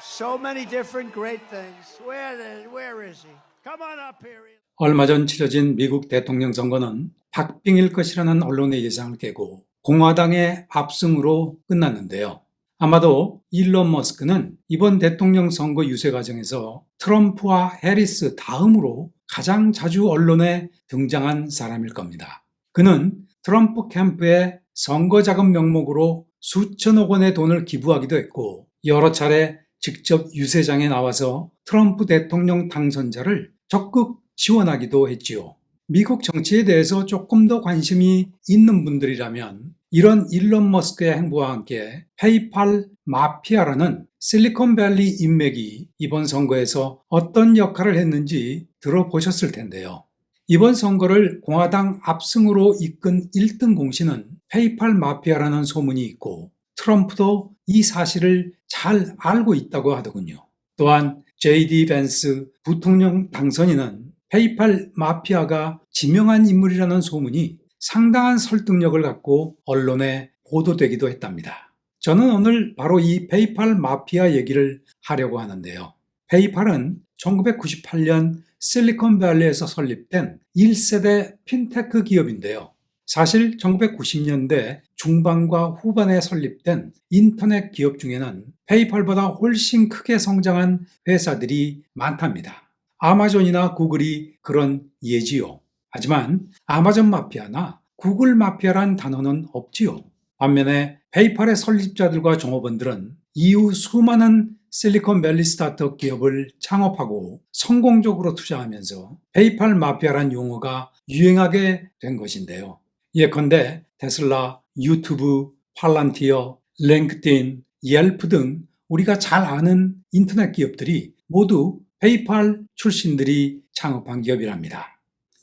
So many different great things. Where is he? Come on up here. 얼마 전 치러진 미국 대통령 선거는 박빙일 것이라는 언론의 예상을 깨고 공화당의 압승으로 끝났는데요. 아마도 일론 머스크는 이번 대통령 선거 유세 과정에서 트럼프와 해리스 다음으로 가장 자주 언론에 등장한 사람일 겁니다. 그는 트럼프 캠프에 선거 자금 명목으로 수천억 원의 돈을 기부하기도 했고 여러 차례 직접 유세장에 나와서 트럼프 대통령 당선자를 적극 지원하기도 했지요. 미국 정치에 대해서 조금 더 관심이 있는 분들이라면 이런 일론 머스크의 행보와 함께 페이팔 마피아라는 실리콘밸리 인맥이 이번 선거에서 어떤 역할을 했는지 들어보셨을 텐데요. 이번 선거를 공화당 압승으로 이끈 1등 공신은 페이팔 마피아라는 소문이 있고 트럼프도 이 사실을 잘 알고 있다고 하더군요. 또한 J.D. 벤스 부통령 당선인은 페이팔 마피아가 지명한 인물이라는 소문이 상당한 설득력을 갖고 언론에 보도되기도 했답니다. 저는 오늘 바로 이 페이팔 마피아 얘기를 하려고 하는데요. 페이팔은 1998년 실리콘밸리에서 설립된 1세대 핀테크 기업인데요. 사실 1990년대 중반과 후반에 설립된 인터넷 기업 중에는 페이팔보다 훨씬 크게 성장한 회사들이 많답니다. 아마존이나 구글이 그런 예지요. 하지만 아마존 마피아나 구글 마피아란 단어는 없지요. 반면에 페이팔의 설립자들과 종업원들은 이후 수많은 실리콘밸리 스타트업 기업을 창업하고 성공적으로 투자하면서 페이팔 마피아란 용어가 유행하게 된 것인데요. 예컨대 테슬라, 유튜브, 팔란티어, 랭크드인, 옐프 등 우리가 잘 아는 인터넷 기업들이 모두 페이팔 출신들이 창업한 기업이랍니다.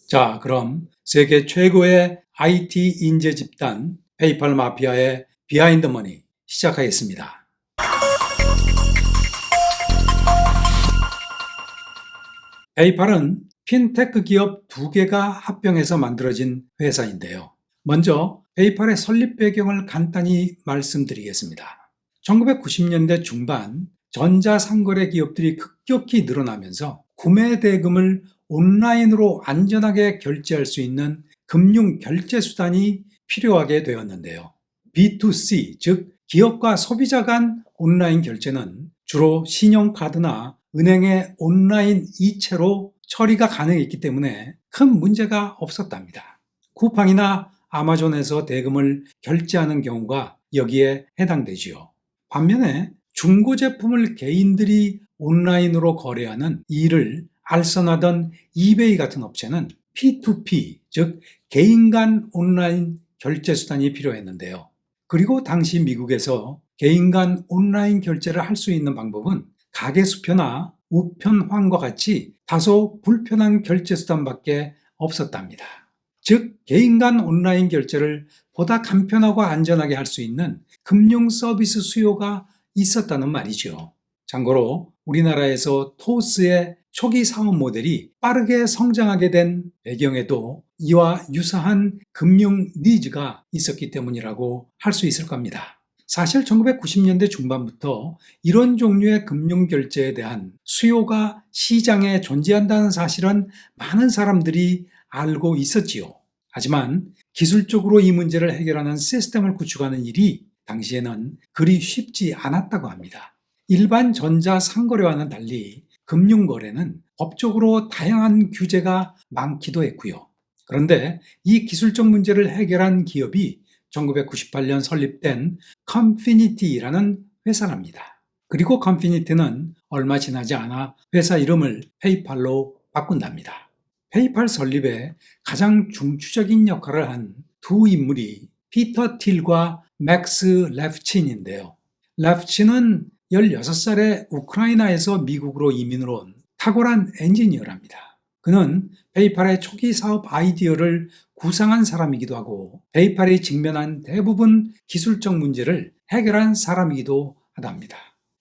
자, 그럼 세계 최고의 IT 인재 집단 페이팔 마피아의 비하인드 머니 시작하겠습니다. 페이팔은 핀테크 기업 2개가 합병해서 만들어진 회사인데요. 먼저 페이팔의 설립 배경을 간단히 말씀드리겠습니다. 1990년대 중반 전자상거래 기업들이 급격히 늘어나면서 구매 대금을 온라인으로 안전하게 결제할 수 있는 금융 결제 수단이 필요하게 되었는데요. B2C, 즉 기업과 소비자 간 온라인 결제는 주로 신용카드나 은행의 온라인 이체로 처리가 가능했기 때문에 큰 문제가 없었답니다. 쿠팡이나 아마존에서 대금을 결제하는 경우가 여기에 해당되지요. 반면에 중고 제품을 개인들이 온라인으로 거래하는 일을 알선하던 이베이 같은 업체는 P2P, 즉 개인 간 온라인 결제 수단이 필요했는데요. 그리고 당시 미국에서 개인 간 온라인 결제를 할 수 있는 방법은 가계수표나 우편환과 같이 다소 불편한 결제 수단밖에 없었답니다. 즉 개인 간 온라인 결제를 보다 간편하고 안전하게 할 수 있는 금융 서비스 수요가 있었다는 말이죠. 참고로 우리나라에서 토스의 초기 사업 모델이 빠르게 성장하게 된 배경에도 이와 유사한 금융 니즈가 있었기 때문이라고 할 수 있을 겁니다. 사실 1990년대 중반부터 이런 종류의 금융 결제에 대한 수요가 시장에 존재한다는 사실은 많은 사람들이 알고 있었지요. 하지만 기술적으로 이 문제를 해결하는 시스템을 구축하는 일이 당시에는 그리 쉽지 않았다고 합니다. 일반 전자상거래와는 달리 금융거래는 법적으로 다양한 규제가 많기도 했고요. 그런데 이 기술적 문제를 해결한 기업이 1998년 설립된 컴피니티라는 회사랍니다. 그리고 컴피니티는 얼마 지나지 않아 회사 이름을 페이팔로 바꾼답니다. 페이팔 설립에 가장 중추적인 역할을 한 두 인물이 피터 틸과 맥스 레프친인데요. 레프친은 16살에 우크라이나에서 미국으로 이민을 온 탁월한 엔지니어랍니다. 그는 페이팔의 초기 사업 아이디어를 구상한 사람이기도 하고 페이팔이 직면한 대부분 기술적 문제를 해결한 사람이기도 하답니다.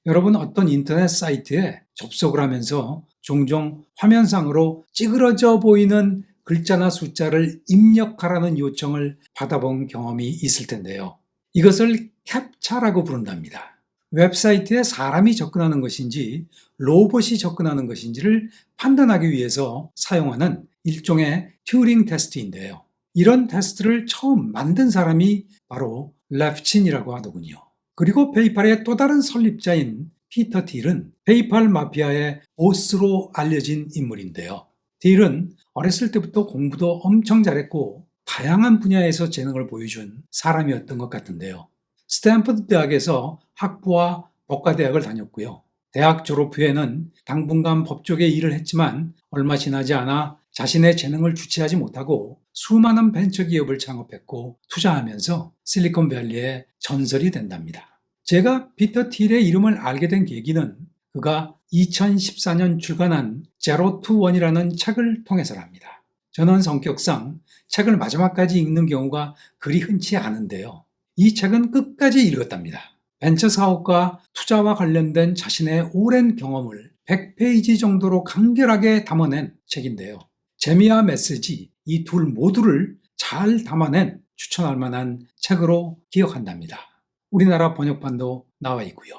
여러분 어떤 인터넷 사이트에 접속을 하면서 종종 화면상으로 찌그러져 보이는 글자나 숫자를 입력하라는 요청을 받아본 경험이 있을 텐데요. 이것을 캡차라고 부른답니다. 웹사이트에 사람이 접근하는 것인지 로봇이 접근하는 것인지를 판단하기 위해서 사용하는 일종의 튜링 테스트인데요. 이런 테스트를 처음 만든 사람이 바로 랩친이라고 하더군요. 그리고 페이팔의 또 다른 설립자인 피터 틸은 페이팔 마피아의 보스로 알려진 인물인데요. 딜은 어렸을 때부터 공부도 엄청 잘했고 다양한 분야에서 재능을 보여준 사람이었던 것 같은데요. 스탠퍼드 대학에서 학부와 법과대학을 다녔고요. 대학 졸업 후에는 당분간 법조계 일을 했지만 얼마 지나지 않아 자신의 재능을 주체하지 못하고 수많은 벤처기업을 창업했고 투자하면서 실리콘밸리의 전설이 된답니다. 제가 피터 틸의 이름을 알게 된 계기는 그가 2014년 출간한 제로 투 원이라는 책을 통해서랍니다. 저는 성격상 책을 마지막까지 읽는 경우가 그리 흔치 않은데요. 이 책은 끝까지 읽었답니다. 벤처 사업과 투자와 관련된 자신의 오랜 경험을 100페이지 정도로 간결하게 담아낸 책인데요. 재미와 메시지 이 둘 모두를 잘 담아낸 추천할 만한 책으로 기억한답니다. 우리나라 번역판도 나와 있고요.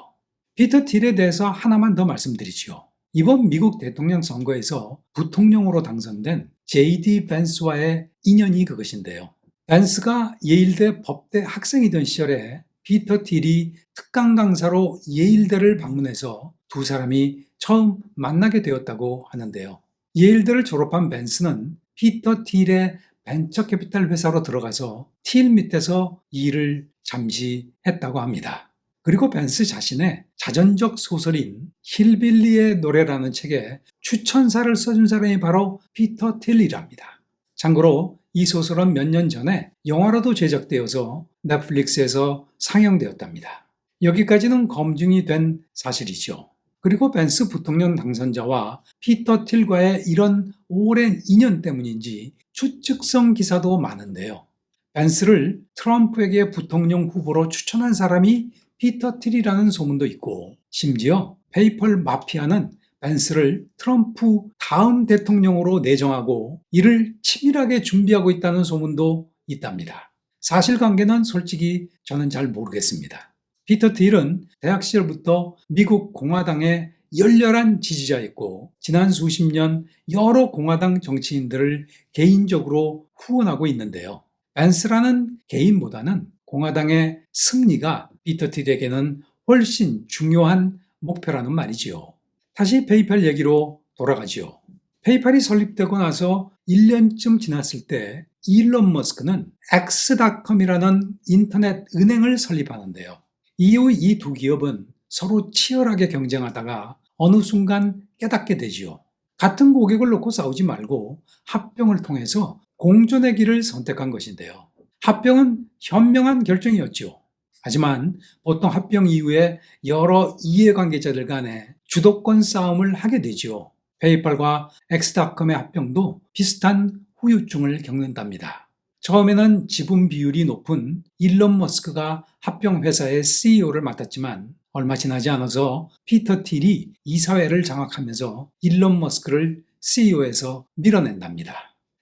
피터 틸에 대해서 하나만 더 말씀드리지요. 이번 미국 대통령 선거에서 부통령으로 당선된 J.D. 벤스와의 인연이 그것인데요. 벤스가 예일대 법대 학생이던 시절에 피터 틸이 특강 강사로 예일대를 방문해서 두 사람이 처음 만나게 되었다고 하는데요. 예일대를 졸업한 벤스는 피터 틸의 벤처 캐피탈 회사로 들어가서 틸 밑에서 일을 잠시 했다고 합니다. 그리고 벤스 자신의 자전적 소설인 힐빌리의 노래라는 책에 추천사를 써준 사람이 바로 피터 틸이랍니다. 참고로 이 소설은 몇 년 전에 영화로도 제작되어서 넷플릭스에서 상영되었답니다. 여기까지는 검증이 된 사실이죠. 그리고 벤스 부통령 당선자와 피터 틸과의 이런 오랜 인연 때문인지 추측성 기사도 많은데요. 벤스를 트럼프에게 부통령 후보로 추천한 사람이 피터 틸이라는 소문도 있고 심지어 페이펄 마피아는 벤스를 트럼프 다음 대통령으로 내정하고 이를 치밀하게 준비하고 있다는 소문도 있답니다. 사실관계는 솔직히 저는 잘 모르겠습니다. 피터 틸은 대학 시절부터 미국 공화당의 열렬한 지지자였고 지난 수십 년 여러 공화당 정치인들을 개인적으로 후원하고 있는데요. 벤스라는 개인보다는 공화당의 승리가 피터 틸에게는 훨씬 중요한 목표라는 말이지요. 다시 페이팔 얘기로 돌아가지요. 페이팔이 설립되고 나서 1년쯤 지났을 때 일론 머스크는 X.com이라는 인터넷 은행을 설립하는데요. 이후 이 두 기업은 서로 치열하게 경쟁하다가 어느 순간 깨닫게 되지요. 같은 고객을 놓고 싸우지 말고 합병을 통해서 공존의 길을 선택한 것인데요. 합병은 현명한 결정이었죠. 하지만 보통 합병 이후에 여러 이해관계자들 간에 주도권 싸움을 하게 되지요. 페이팔과 X.com의 합병도 비슷한 후유증을 겪는답니다. 처음에는 지분 비율이 높은 일론 머스크가 합병 회사의 CEO를 맡았지만 얼마 지나지 않아서 피터 틸이 이사회를 장악하면서 일론 머스크를 CEO에서 밀어낸답니다.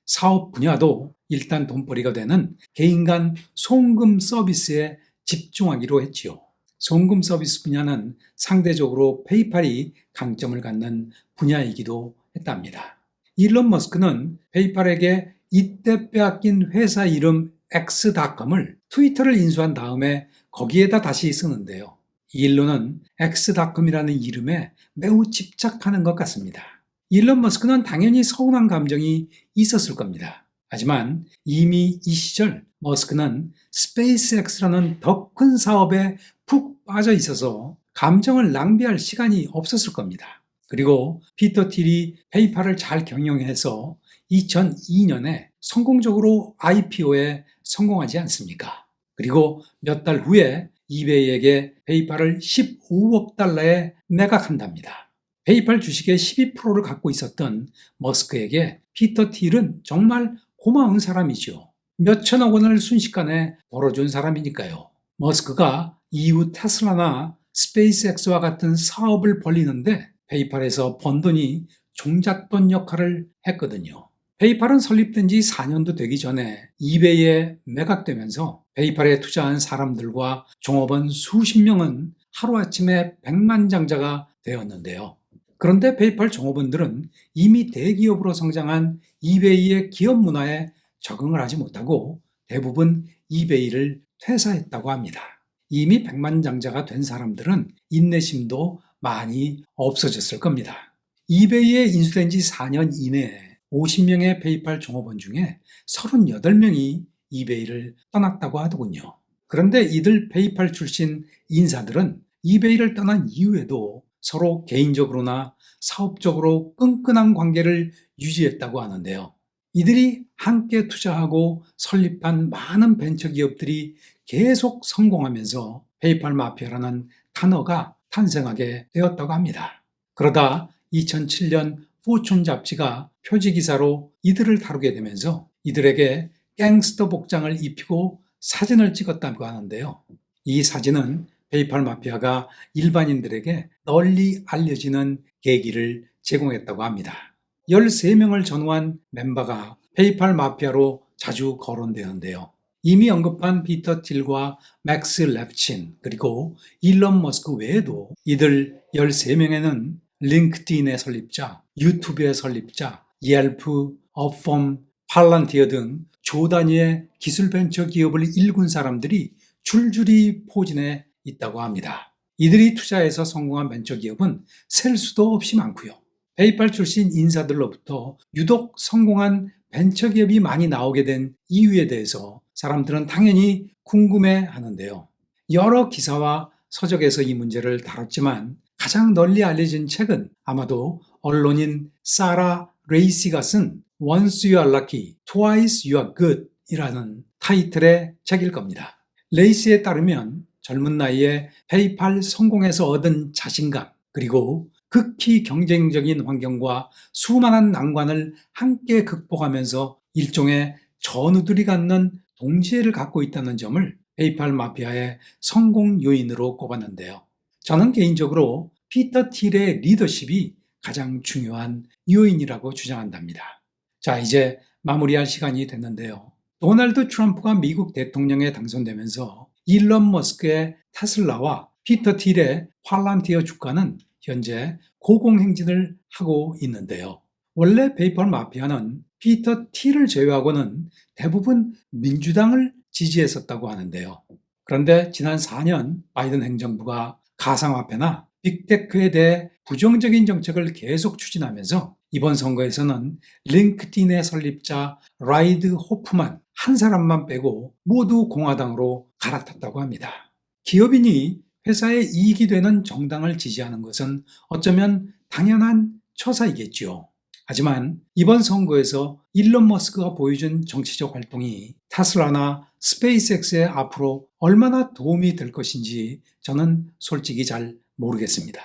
사업 분야도 일단 돈벌이가 되는 개인 간 송금 서비스에 집중하기로 했지요. 송금 서비스 분야는 상대적으로 페이팔이 강점을 갖는 분야이기도 했답니다. 일론 머스크는 페이팔에게 이때 빼앗긴 회사 이름 X.com을 트위터를 인수한 다음에 거기에다 다시 쓰는데요. 일론은 X.com이라는 이름에 매우 집착하는 것 같습니다. 일론 머스크는 당연히 서운한 감정이 있었을 겁니다. 하지만 이미 이 시절 머스크는 스페이스X라는 더 큰 사업에 푹 빠져 있어서 감정을 낭비할 시간이 없었을 겁니다. 그리고 피터 틸이 페이팔을 잘 경영해서 2002년에 성공적으로 IPO에 성공하지 않습니까? 그리고 몇 달 후에 이베이에게 페이팔을 15억 달러에 매각한답니다. 페이팔 주식의 12%를 갖고 있었던 머스크에게 피터 틸은 정말 고마운 사람이죠. 몇천억 원을 순식간에 벌어준 사람이니까요. 머스크가 이후 테슬라나 스페이스X와 같은 사업을 벌리는데 페이팔에서 번 돈이 종잣돈 역할을 했거든요. 페이팔은 설립된 지 4년도 되기 전에 이베이에 매각되면서 페이팔에 투자한 사람들과 종업원 수십 명은 하루아침에 백만장자가 되었는데요. 그런데 페이팔 종업원들은 이미 대기업으로 성장한 이베이의 기업 문화에 적응을 하지 못하고 대부분 이베이를 퇴사했다고 합니다. 이미 백만장자가 된 사람들은 인내심도 많이 없어졌을 겁니다. 이베이에 인수된 지 4년 이내에 50명의 페이팔 종업원 중에 38명이 이베이를 떠났다고 하더군요. 그런데 이들 페이팔 출신 인사들은 이베이를 떠난 이후에도 서로 개인적으로나 사업적으로 끈끈한 관계를 유지했다고 하는데요. 이들이 함께 투자하고 설립한 많은 벤처기업들이 계속 성공하면서 페이팔 마피아라는 단어가 탄생하게 되었다고 합니다. 그러다 2007년 포춘 잡지가 표지기사로 이들을 다루게 되면서 이들에게 갱스터 복장을 입히고 사진을 찍었다고 하는데요. 이 사진은 페이팔 마피아가 일반인들에게 널리 알려지는 계기를 제공했다고 합니다. 13명을 전후한 멤버가 페이팔 마피아로 자주 거론되는데요. 이미 언급한 피터 틸과 맥스 랩친 그리고 일론 머스크 외에도 이들 13명에는 링크드인의 설립자, 유튜브의 설립자, 옐프, 어펌, 팔란티어 등 조 단위의 기술 벤처 기업을 일군 사람들이 줄줄이 포진해 있다고 합니다. 이들이 투자해서 성공한 벤처 기업은 셀 수도 없이 많고요. 페이팔 출신 인사들로부터 유독 성공한 벤처 기업이 많이 나오게 된 이유에 대해서 사람들은 당연히 궁금해 하는데요. 여러 기사와 서적에서 이 문제를 다뤘지만 가장 널리 알려진 책은 아마도 언론인 사라 레이시가 쓴 Once you are lucky, twice you are good 이라는 타이틀의 책일 겁니다. 레이시에 따르면 젊은 나이에 페이팔 성공에서 얻은 자신감 그리고 극히 경쟁적인 환경과 수많은 난관을 함께 극복하면서 일종의 전우들이 갖는 동지애를 갖고 있다는 점을 페이팔 마피아의 성공 요인으로 꼽았는데요. 저는 개인적으로 피터 틸의 리더십이 가장 중요한 요인이라고 주장한답니다. 자, 이제 마무리할 시간이 됐는데요. 도널드 트럼프가 미국 대통령에 당선되면서 일론 머스크의 테슬라와 피터 틸의 팔란티어 주가는 현재 고공행진을 하고 있는데요. 원래 페이팔 마피아는 피터 틸을 제외하고는 대부분 민주당을 지지했었다고 하는데요. 그런데 지난 4년 바이든 행정부가 가상화폐나 빅테크에 대해 부정적인 정책을 계속 추진하면서 이번 선거에서는 링크드인의 설립자 라이드 호프만 한 사람만 빼고 모두 공화당으로 갈아탔다고 합니다. 기업인이 회사의 이익이 되는 정당을 지지하는 것은 어쩌면 당연한 처사이겠지요. 하지만 이번 선거에서 일론 머스크가 보여준 정치적 활동이 테슬라나 스페이스X의 앞으로 얼마나 도움이 될 것인지 저는 솔직히 잘 모르겠습니다.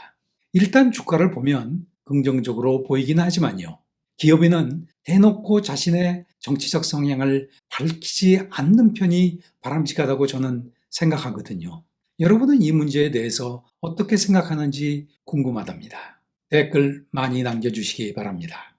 일단 주가를 보면 긍정적으로 보이긴 하지만요. 기업인은 대놓고 자신의 정치적 성향을 밝히지 않는 편이 바람직하다고 저는 생각하거든요. 여러분은 이 문제에 대해서 어떻게 생각하는지 궁금하답니다. 댓글 많이 남겨주시기 바랍니다.